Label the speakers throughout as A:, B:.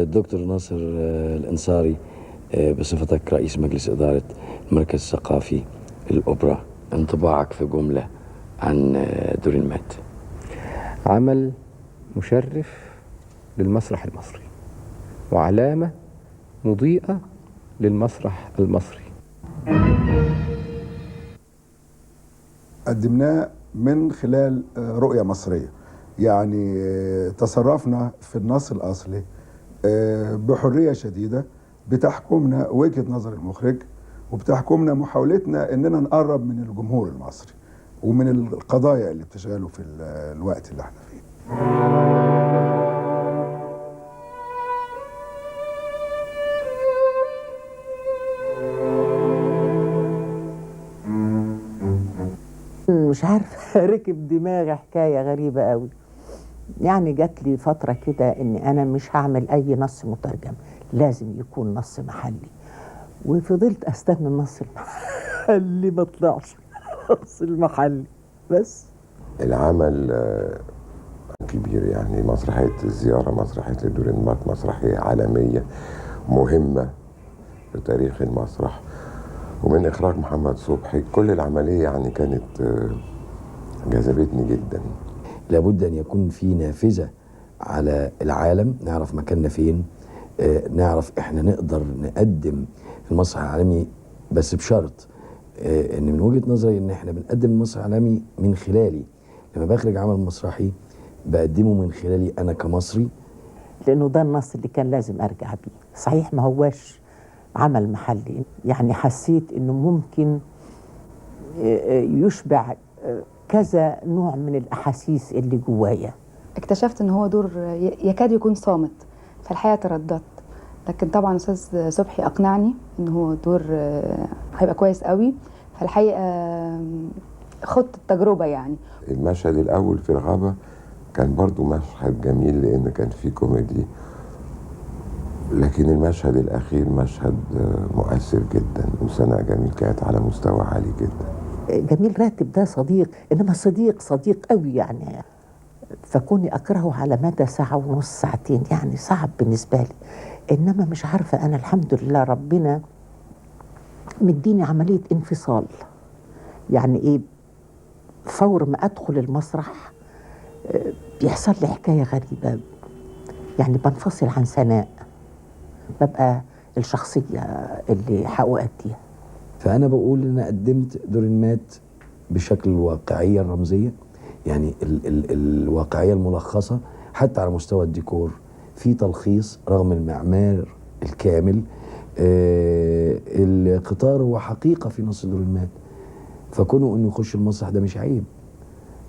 A: الدكتور ناصر الأنصاري، بصفتك رئيس مجلس إدارة المركز الثقافي للأوبرا، انطباعك في جملة عن دورين مات.
B: عمل مشرف للمسرح المصري وعلامة مضيئة للمسرح المصري.
C: قدمناه من خلال رؤية مصرية، يعني تصرفنا في النص الأصلي بحرية شديدة بتحكمنا وجهة نظر المخرج، وبتحكمنا محاولتنا اننا نقرب من الجمهور المصري ومن القضايا اللي بتشغله في الوقت اللي احنا فيه.
D: مش عارفة ركب دماغي حكاية غريبة قوي. يعني جات لي فترة كده ان انا مش هعمل اي نص مترجم، لازم يكون نص محلي. وفضلت استنى النص المحلي ما طلعش النص المحلي. بس
E: العمل كبير، يعني مسرحية الزيارة، مسرحية دورين مات، مسرحية عالمية مهمة في تاريخ المسرح، ومن إخراج محمد صبحي. كل العملية يعني كانت جذبتني جدا.
A: لابد أن يكون في نافذة على العالم، نعرف مكاننا فين، نعرف احنا نقدر نقدم المسرح العالمي، بس بشرط ان من وجهة نظري ان احنا بنقدم المسرح العالمي من خلالي. لما بخرج عمل مسرحي بقدمه من خلالي انا كمصري،
D: لانه ده النص اللي كان لازم ارجع بيه. صحيح ما هواش عمل محلي، يعني حسيت انه ممكن يشبع كذا نوع من الاحاسيس اللي جوايا.
F: اكتشفت ان هو دور يكاد يكون صامت، فالحقيقه ترددت، لكن طبعا استاذ صبحي اقنعني ان هو دور هيبقى كويس قوي، فالحقيقه خدت التجربه. يعني
E: المشهد الاول في الغابه كان برضو مشهد جميل لان كان فيه كوميدي، لكن المشهد الاخير مشهد مؤثر جدا، وسناء جميل كانت على مستوى عالي جدا.
D: جميل راتب ده صديق، انما صديق قوي يعني، فكوني اكرهه على مدى ساعة ونص ساعتين يعني صعب بالنسبة لي. انما مش عارفة، انا الحمد لله ربنا مديني عملية انفصال. يعني ايه، فور ما ادخل المسرح بيحصل لي حكاية غريبة، يعني بنفصل عن سناء، ببقى الشخصية اللي هأؤديها.
A: فأنا بقول إن أنا قدمت دورين مات بشكل الواقعية الرمزية، يعني الواقعية الملخصة حتى على مستوى الديكور، في تلخيص رغم المعمار الكامل. القطار هو حقيقة في نص دورين مات، فكونه إنه يخش المسرح ده مش عيب.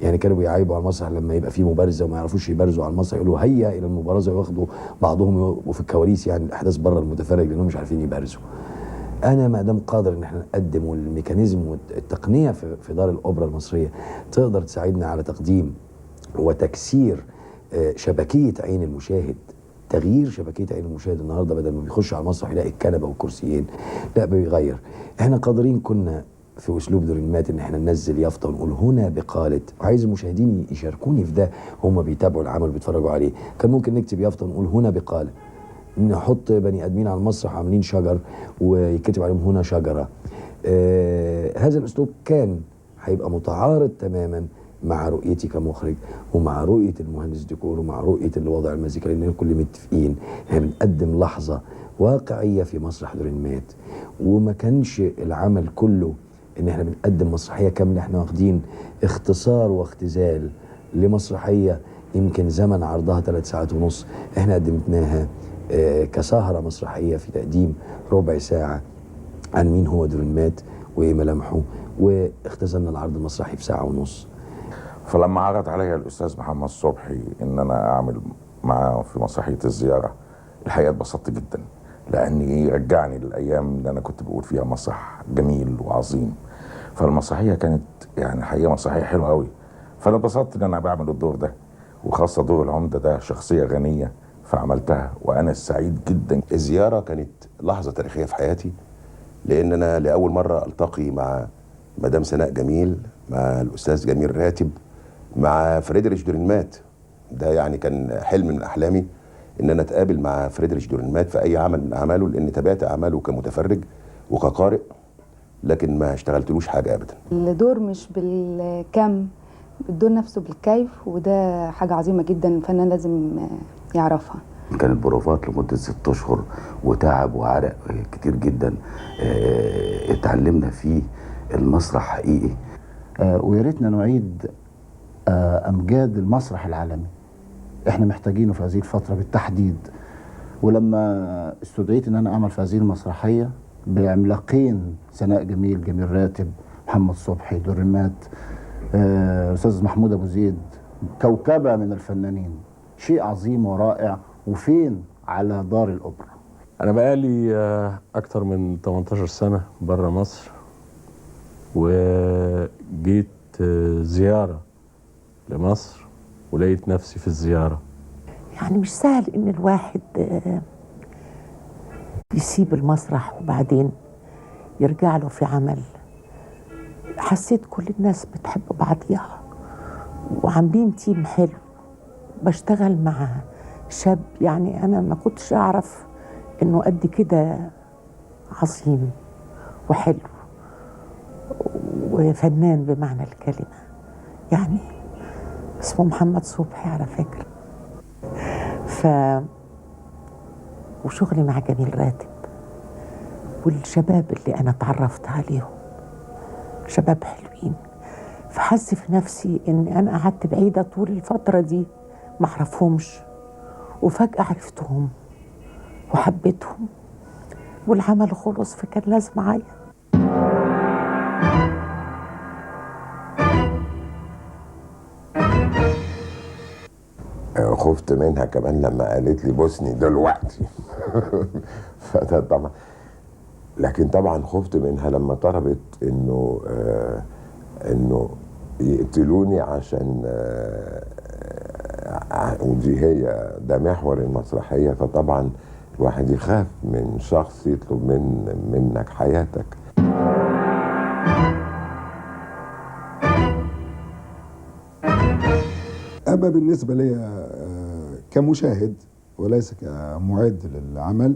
A: يعني كانوا بيعيبوا على المسرح لما يبقى فيه مبارزه وما يعرفوش يبارزوا على المسرح، يقولوا هيا الى المبارزه، وياخدوا بعضهم وفي الكواليس، يعني الاحداث بره المتفرج لانهم مش عارفين يبارزوا. انا ما دام قادر ان احنا نقدم، والميكانيزم والتقنيه في دار الاوبرا المصريه تقدر تساعدنا على تقديم وتكسير شبكيه عين المشاهد، تغيير شبكيه عين المشاهد. النهارده بدل ما بيخش على المسرح يلاقي الكنبه والكرسيين، لا بيغير. احنا قادرين كنا في اسلوب دورين مات ان احنا ننزل يافطه ونقول هنا بقاله، وعايز المشاهدين يشاركوني في ده، هم بيتابعوا العمل وبيتفرجوا عليه. كان ممكن نكتب يافطه ونقول هنا بقاله، نحط بني ادمين على المسرح عاملين شجر ويكتب عليهم هنا شجره. هذا الاسلوب كان هيبقى متعارض تماما مع رؤيتي كمخرج، ومع رؤيه المهندس ديكور، ومع رؤيه اللي وضع المزيكا، لان كل متفقين احنا بنقدم لحظه واقعيه في مسرح دورين مات. وما كانش العمل كله ان احنا بنقدم مسرحيه كامله، احنا واخدين اختصار واختزال لمسرحيه يمكن زمن عرضها 3 ساعات ونص، احنا قدمتناها كسهره مسرحيه في تقديم ربع ساعه عن مين هو دورين مات وايه ملامحه، واختزلنا العرض المسرحي في ساعه ونص.
G: فلما عرض عليا الاستاذ محمد صبحي ان انا اعمل معاه في مسرحيه الزياره، الحقيقه اتبسطت جدا، لاني رجعني للايام اللي انا كنت بقول فيها مسرح جميل وعظيم. فالمسرحيه كانت يعني حقيقه مسرحيه حلوه قوي، فانا اتبسطت ان انا بعمل الدور ده، وخاصه دور العمده ده شخصيه غنيه فعملتها، وانا سعيد جدا.
H: الزياره كانت لحظه تاريخيه في حياتي، لان انا لاول مره التقي مع مدام سناء جميل، مع الاستاذ جميل راتب، مع فريدريش دورين مات. ده يعني كان حلم من احلامي ان انا اتقابل مع فريدريش دورنمات في اي عمل من اعماله، لان تابعت اعماله كمتفرج وكقارئ، لكن ما اشتغلتلوش حاجه ابدا.
F: الدور مش بالكم، الدور نفسه بالكيف، وده حاجه عظيمه جدا الفنان لازم يعرفها.
I: كانت بروفات لمدة 6 أشهر وتعب وعرق كتير جدا، اتعلمنا فيه المسرح حقيقي.
J: ويا ريتنا نعيد أمجاد المسرح العالمي، احنا محتاجينه في هذه الفترة بالتحديد. ولما استدعيت ان انا اعمل في هذه المسرحية بعملاقين، سناء جميل، جميل راتب، محمد صبحي، دورنمات، أستاذ محمود أبو زيد، كوكبة من الفنانين، شيء عظيم ورائع. وفين على دار الأوبرا.
K: أنا بقالي أكتر من 18 سنة برا مصر، وجيت زيارة لمصر ولقيت نفسي في الزيارة.
D: يعني مش سهل إن الواحد يسيب المسرح وبعدين يرجع له في عمل. حسيت كل الناس بتحب بعضيها وعاملين تيم حلو. بشتغل مع شاب، يعني أنا ما كنتش أعرف إنه قد كده عظيم وحلو وفنان بمعنى الكلمة، يعني اسمه محمد صبحي على فكرة. وشغلي مع جميل راتب والشباب اللي أنا اتعرفت عليهم شباب حلوين، فحس في نفسي إن أنا قعدت بعيدة طول الفترة دي ما أعرفهمش، وفجأة عرفتهم وحبيتهم والعمل خلص، فكان لازم أعيط.
E: خفت منها كمان لما قالت لي بوسني دلوقتي. فده طبعا، لكن طبعا خفت منها لما طلبت انه يقتلوني عشان ودي هي ده محور المسرحيه. فطبعا الواحد يخاف من شخص يطلب منك حياتك.
C: أما بالنسبة لي كمشاهد وليس كمعد للعمل،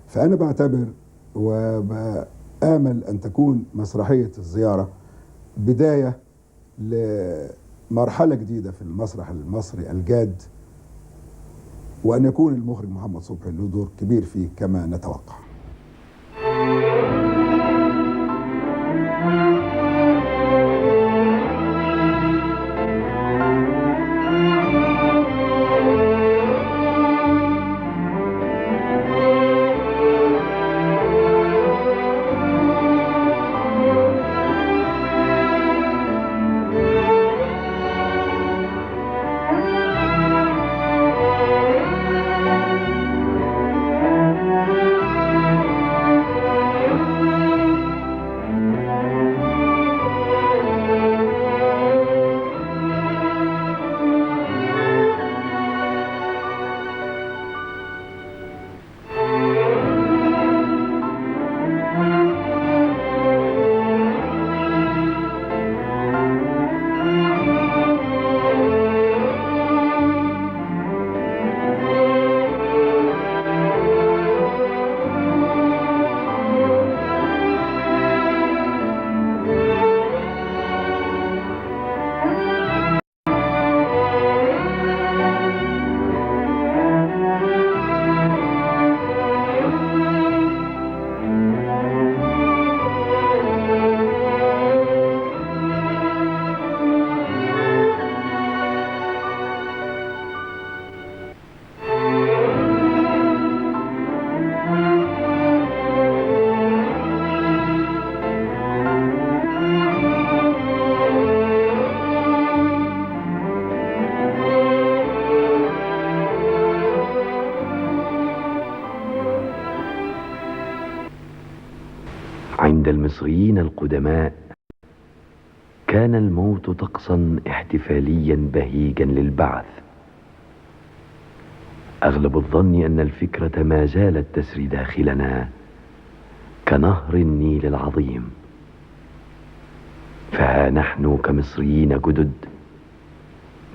C: فأنا بعتبر وبآمل أن تكون مسرحية الزيارة بداية لمرحلة جديدة في المسرح المصري الجاد، وأن يكون المخرج محمد صبحي له دور كبير فيه كما نتوقع.
I: عند المصريين القدماء كان الموت طقسا احتفاليا بهيجا للبعث. أغلب الظن أن الفكرة ما زالت تسري داخلنا كنهر النيل العظيم، فها نحن كمصريين جدد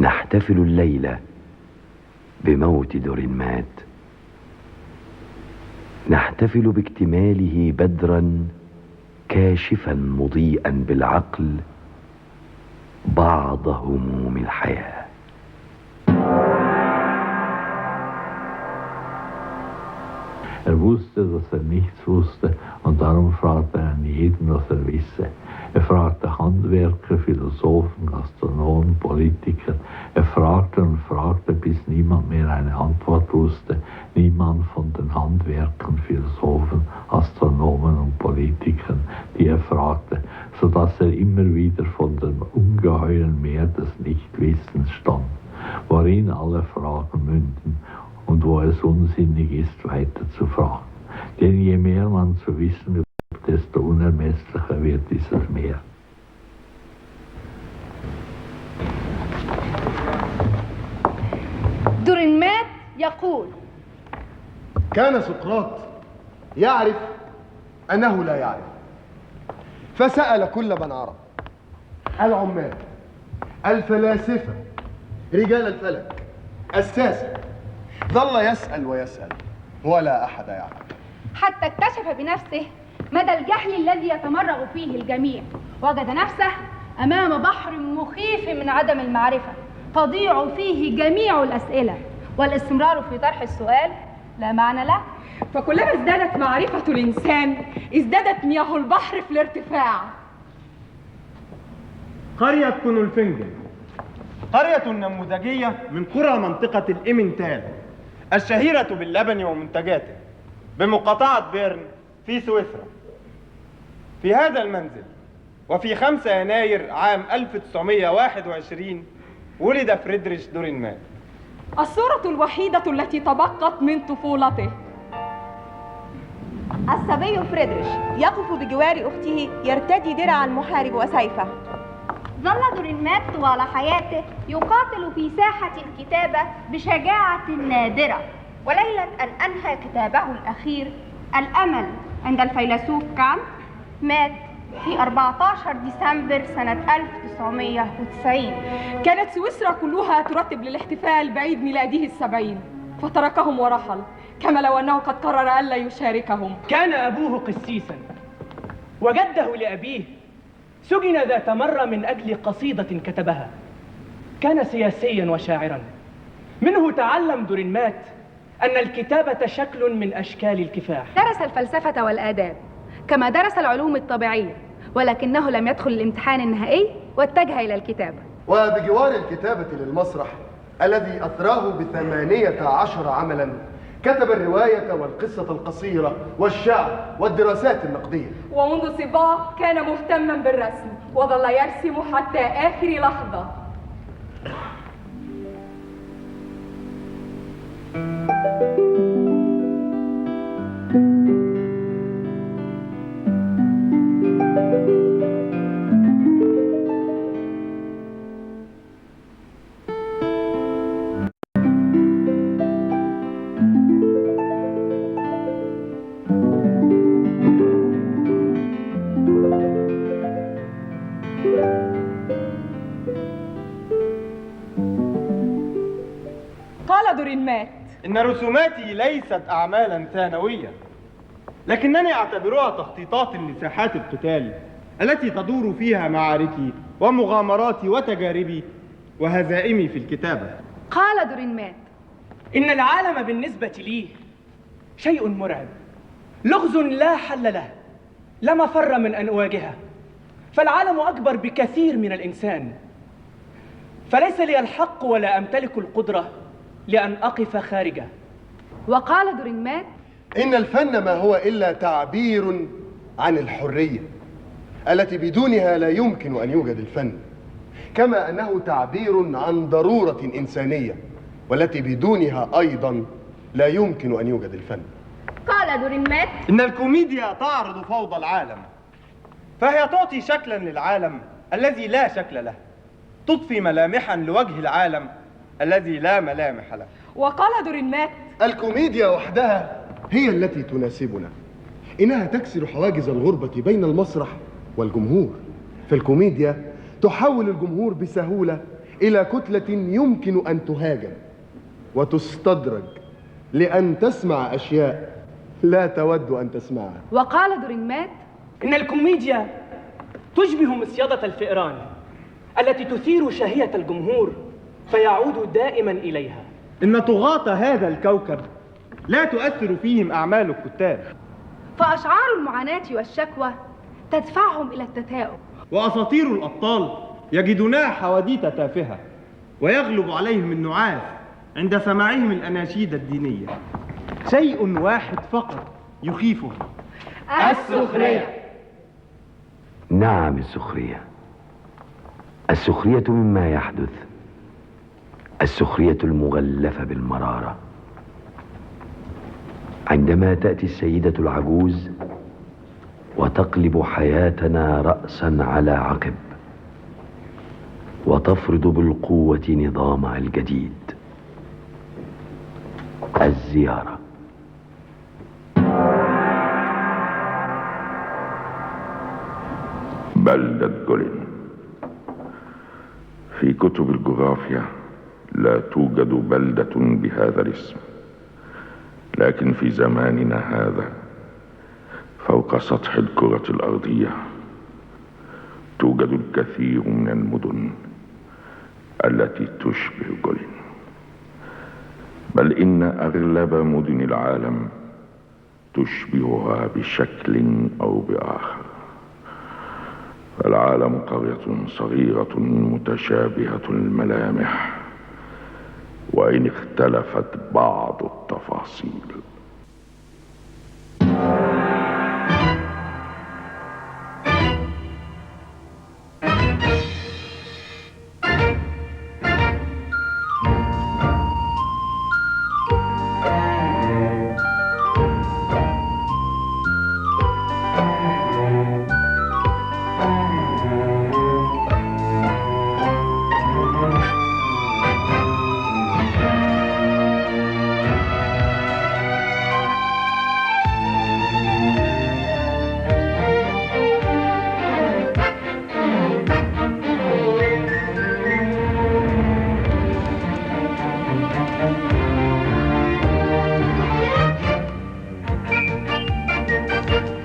I: نحتفل الليلة بموت دورنمات نحتفل باكتماله بدرا كاشفا مضيئا بالعقل بعض هموم الحياة.
L: wusste, dass nichts wusste, und darum fragte jeden, was wisse. Fragte Handwerker, Philosophen, Gastronomen, Politiker. Fragte und fragte, bis niemand mehr eine Antwort wusste. Niemand von den Handwerkern, Philosophen, Astronomen und Politikern, die fragte, sodass immer wieder von dem ungeheuren Meer des Nichtwissens stand, worin alle Fragen münden und wo es unsinnig ist, weiter zu fragen. Denn je mehr man zu wissen glaubt, desto unermesslicher wird dieses Meer.
M: دورينمات يقول:
N: كان سقراط يعرف أنه لا يعرف، فسأل كل من عرف، العمال، الفلاسفة، رجال الفلك، الساسة، ظل يسأل ويسأل ولا أحد يعلم،
M: حتى اكتشف بنفسه مدى الجهل الذي يتمرغ فيه الجميع. وجد نفسه أمام بحر مخيف من عدم المعرفة تضيع فيه جميع الأسئلة، والاستمرار في طرح السؤال لا معنى له.
O: فكلما ازدادت معرفة الإنسان ازدادت مياه البحر في الارتفاع.
N: قرية كونولفنجن قرية نموذجية من قرى منطقة الإيمنتال الشهيرة باللبن ومنتجاته بمقاطعة بيرن في سويسرا. في هذا المنزل وفي 5 يناير عام 1921 ولد فريدريش دورينمات.
O: الصورة الوحيدة التي تبقت من طفولته.
P: الصبي فريدريش يقف بجوار أخته يرتدي درع المحارب وسيفه.
M: ظل دورينمات طوال حياته يقاتل في ساحة الكتابة بشجاعة نادرة، وليلة أن أنهى كتابه الأخير الأمل عند الفيلسوف كانت مات في 14 ديسمبر سنة 1990.
O: كانت سويسرا كلها ترتب للاحتفال بعيد ميلاده 70، فتركهم ورحل، كما لو أنه قد قرر ألا يشاركهم.
Q: كان أبوه قسيسا، وجده لأبيه سجن ذات مرة من أجل قصيدة كتبها. كان سياسيا وشاعرا. منه تعلم دورينمات أن الكتابة شكل من أشكال الكفاح.
F: درس الفلسفة والآداب كما درس العلوم الطبيعية، ولكنه لم يدخل الامتحان النهائي واتجه إلى الكتابة.
N: وبجوار الكتابة للمسرح الذي أثراه ب18 عملا كتب الرواية والقصة القصيرة والشعر والدراسات النقدية.
O: ومنذ صباه كان مهتما بالرسم، وظل يرسم حتى آخر لحظة. قال دورينمات:
N: إن رسوماتي ليست أعمالا ثانوية، لكنني أعتبرها تخطيطات لساحات القتال التي تدور فيها معاركي ومغامراتي وتجاربي وهزائمي في الكتابة.
F: قال دورينمات:
Q: إن العالم بالنسبة لي شيء مرعب، لغز لا حل له، لا مفر من أن أواجهه. فالعالم أكبر بكثير من الإنسان، فليس لي الحق ولا أمتلك القدرة لأن أقف خارجه.
F: وقال دورينمات:
N: إن الفن ما هو إلا تعبير عن الحرية التي بدونها لا يمكن أن يوجد الفن، كما أنه تعبير عن ضرورة إنسانية والتي بدونها أيضا لا يمكن أن يوجد الفن.
M: قال دورينمات:
N: إن الكوميديا تعرض فوضى العالم، فهي تعطي شكلا للعالم الذي لا شكل له، تضفي ملامحا لوجه العالم الذي لا ملامح له.
O: وقال دورينمات:
N: الكوميديا وحدها هي التي تناسبنا، إنها تكسر حواجز الغربة بين المسرح والجمهور، فالكوميديا تحول الجمهور بسهولة إلى كتلة يمكن أن تهاجم وتستدرج لأن تسمع أشياء لا تود أن تسمعها.
M: وقال دورينمات
Q: إن الكوميديا تشبه مصيدة الفئران التي تثير شهية الجمهور فيعود دائما إليها.
R: إن طغاة هذا الكوكب لا تؤثر فيهم أعمال الكتاب،
M: فأشعار المعاناة والشكوى تدفعهم إلى التثاؤب،
R: وأساطير الأبطال يجدونها حواديت تافهة ويغلب عليهم النعاس عند سماعهم الأناشيد الدينية. شيء واحد فقط يخيفهم:
Q: السخرية.
I: نعم، السخرية. السخرية مما يحدث، السخرية المغلفة بالمرارة. عندما تأتي السيدة العجوز وتقلب حياتنا رأسا على عقب وتفرض بالقوة نظامها الجديد، الزيارة.
G: بلدة جولين. في كتب الجغرافيا لا توجد بلدة بهذا الاسم، لكن في زماننا هذا فوق سطح الكرة الأرضية توجد الكثير من المدن التي تشبه جولين، بل إن أغلب مدن العالم تشبهها بشكل أو بآخر. فالعالم قرية صغيرة متشابهة الملامح، وإن اختلفت بعض التفاصيل.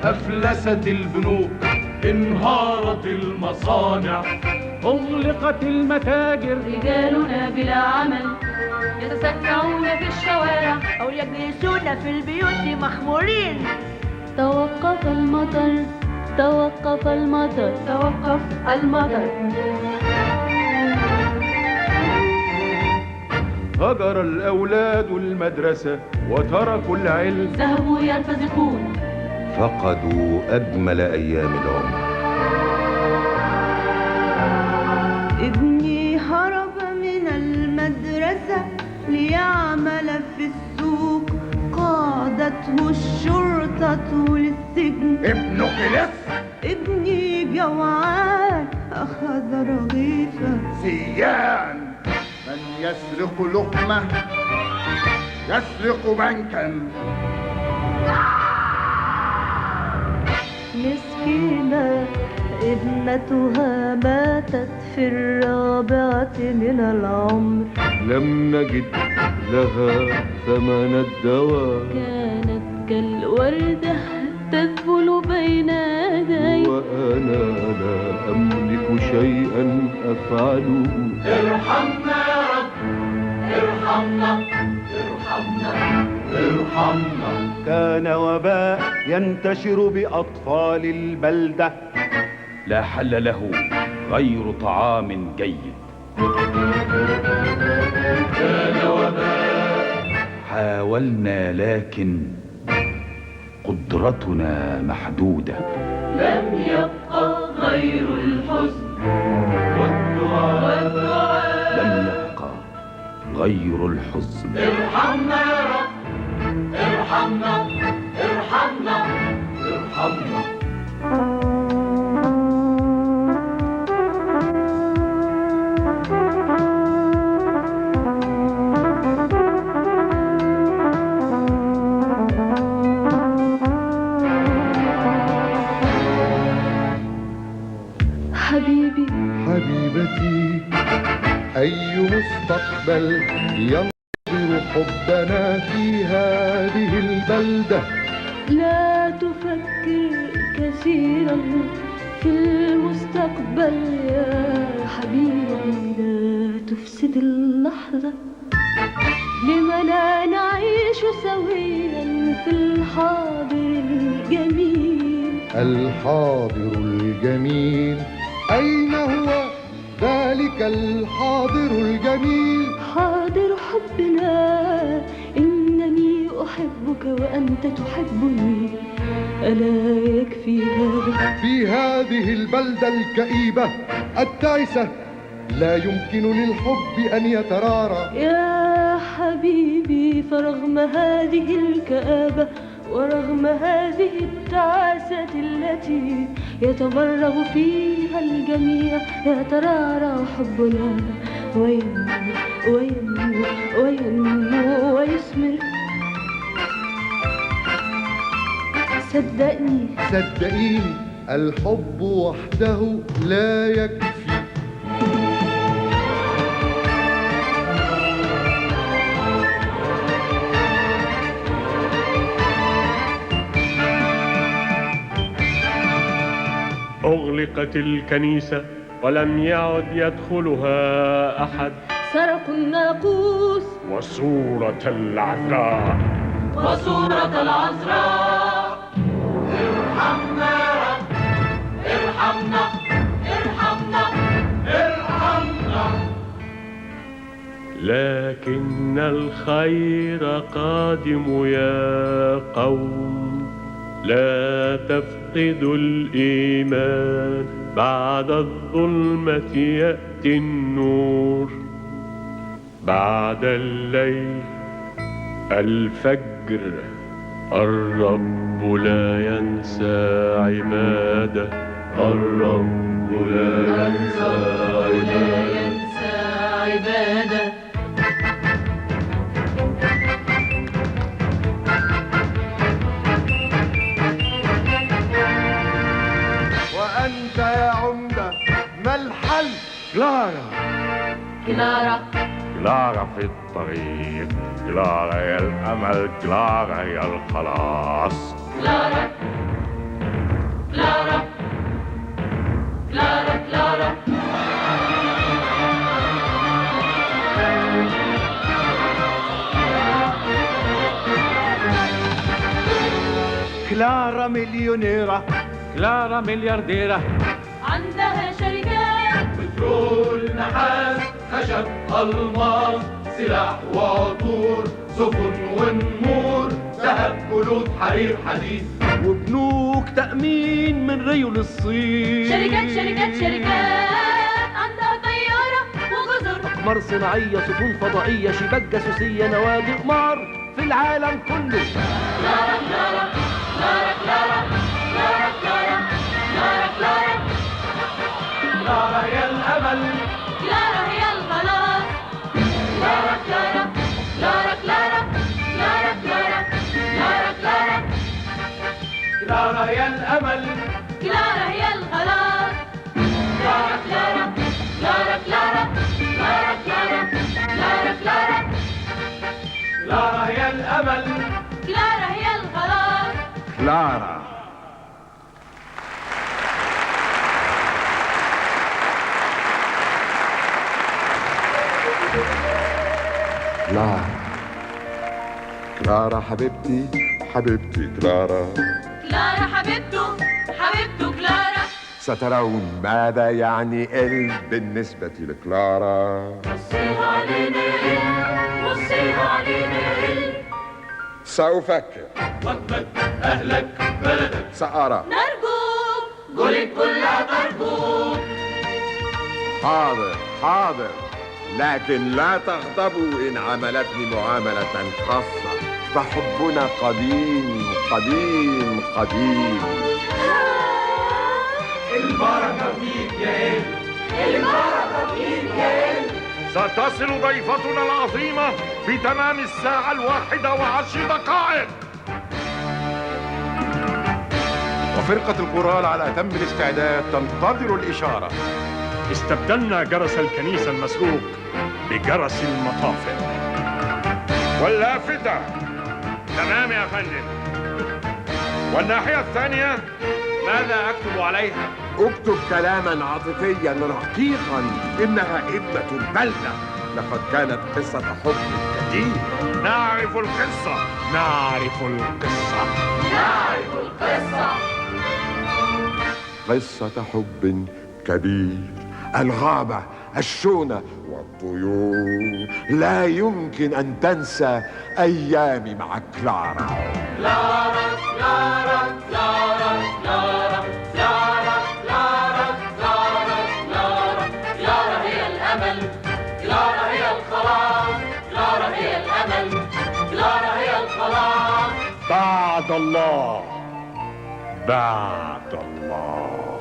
S: أفلست البنوك، انهارت المصانع،
T: أغلقت المتاجر،
U: رجالنا بلا عمل يتسكعون في الشوارع
P: أو يجلسون في البيوت مخمورين.
U: توقف المطر، توقف المطر،
P: توقف المطر.
S: هجر الأولاد المدرسة وتركوا العلم،
U: ذهبوا يرتزقون،
H: فقدوا أجمل أيام العمر.
V: ابني هرب من المدرسة ليعمل في السوق، قادته الشرطة للسجن.
S: ابنك لسه؟
V: ابني جوعان أخذ رغيفا.
S: سيان من يسرق لقمة يسرق بنكا.
V: مسكينة ابنتها ماتت في 4 من العمر،
S: لم نجد لها ثمن الدواء،
U: كانت كالوردة تذبل بين يدي،
S: وأنا لا أملك شيئا أفعله.
U: ارحمنا يا رب، ارحمنا، ارحمنا،
S: ارحمنا. كان وباء ينتشر بأطفال البلدة،
W: لا حل له غير طعام جيد.
S: كان وباء.
W: حاولنا لكن قدرتنا محدودة،
U: لم يبقى غير الحزن والدعاء،
W: لم يبقى غير الحزن.
U: ارحمنا يا رب، ارحمنا، ارحمنا، ارحمنا. حبيبي،
S: حبيبتي، أي مستقبل ينتظر حبنا في هذه البلدة؟
V: لا تفكر كثيرا في المستقبل يا حبيبي، لا تفسد اللحظة. لما لا نعيش سويا في الحاضر الجميل؟
S: الحاضر الجميل أين هو ذلك الحاضر الجميل؟
V: حاضر حبنا، إنني أحبك وأنت تحبني، ألا يكفي هذا؟
S: في هذه البلدة الكئيبة التعسة لا يمكن للحب أن يترارى.
V: يا حبيبي، فرغم هذه الكآبة ورغم هذه التعاسة التي يتمرغ فيها الجميع، يترعرع حبنا وينمو وينمو وينمو ويثمر. صدقني
S: صدقيني، الحب وحده لا يكفي.
T: أغلقت الكنيسة ولم يعد يدخلها أحد.
V: سرقوا الناقوس
T: وصورة العذراء
U: وصورة العذراء. ارحمنا يا رب، ارحمنا ارحمنا ارحمنا.
T: لكن الخير قادم يا قوم، لا تفقدوا الإيمان، بعد الظلمة يأتي النور، بعد الليل الفجر. الرب لا ينسى عباده، الرب لا ينسى
V: عباده.
S: وأنت يا عمدة ما الحل؟
T: كلارا
V: كلارا
G: كلارا في الطريق، كلارا هي الأمل، كلارا هي الخلاص.
V: كلارا كلارا كلارا كلارا.
R: كلارا مليونيرة،
T: كلارا مليارديرة،
V: عندها شركات
U: بترول نحاس خشب ألماس، سلاح وعطور سفن ونمور، ذهب جلود حرير حديد،
R: وبنوك تأمين من ريو للصين.
V: شركات عندها طيارة وجزر،
R: أقمار صناعية، سفن فضائية، شباك جاسوسية، نوادي قمار في العالم كله.
V: كلارا كلارا كلارا كلارا كلارا كلارا كلارا كلارا.
U: كلارا هي الأمل،
V: كلارا هي الخلاص. كلارا كلارا كلارا كلارا كلارا كلارا كلارا كلارا.
U: كلارا هي الأمل،
V: كلارا هي الخلاص. كلارا كلارا كلارا كلارا كلارا كلارا كلارا كلارا.
U: كلارا هي الأمل،
V: كلارا هي الخلاص.
G: كلارا.
E: كلارا كلارا حبيبتي، حبيبتي كلارا.
V: كلارا حبيبته كلارا.
E: سترون ماذا يعني ال بالنسبة لكلارا.
U: وصيها علينا وصيها علينا.
E: سأفكر.
U: وجبك أهلك بلدك،
E: سأرى.
V: نرجوك
U: قولي كلها ترجوك.
E: حاضر حاضر، لكن لا تغضبوا إن عاملتني معاملة خاصة، فحبنا قديم قديم قديم.
U: البركة فيك يا إل، البركة فيك يا إل.
G: ستصل ضيفتنا العظيمة في تمام 1:10
A: وفرقة الكورال على أتم الاستعداد تنتظر الإشارة.
T: استبدلنا جرس الكنيسة المسروق بجرس المطافئ.
G: واللافتة. تمام يا فندم.
T: والناحية الثانية ماذا أكتب عليها؟
B: اكتب كلاما عاطفيا رقيقا. إنها ابنة البلدة. لقد كانت قصة حب كثير.
T: نعرف القصة.
B: نعرف القصة.
V: نعرف القصة.
B: قصة حب كبير. الغابة، الشونة والطيور. لا يمكن أن تنسى أيامي مع كلارا.
V: كلارا كلارا كلارا كلارا كلارا كلارا كلارا كلارا كلارا هي الأمل. كلارا هي الخلاص. كلارا هي الأمل. كلارا هي الخلاص.
B: بعد الله. بعد الله.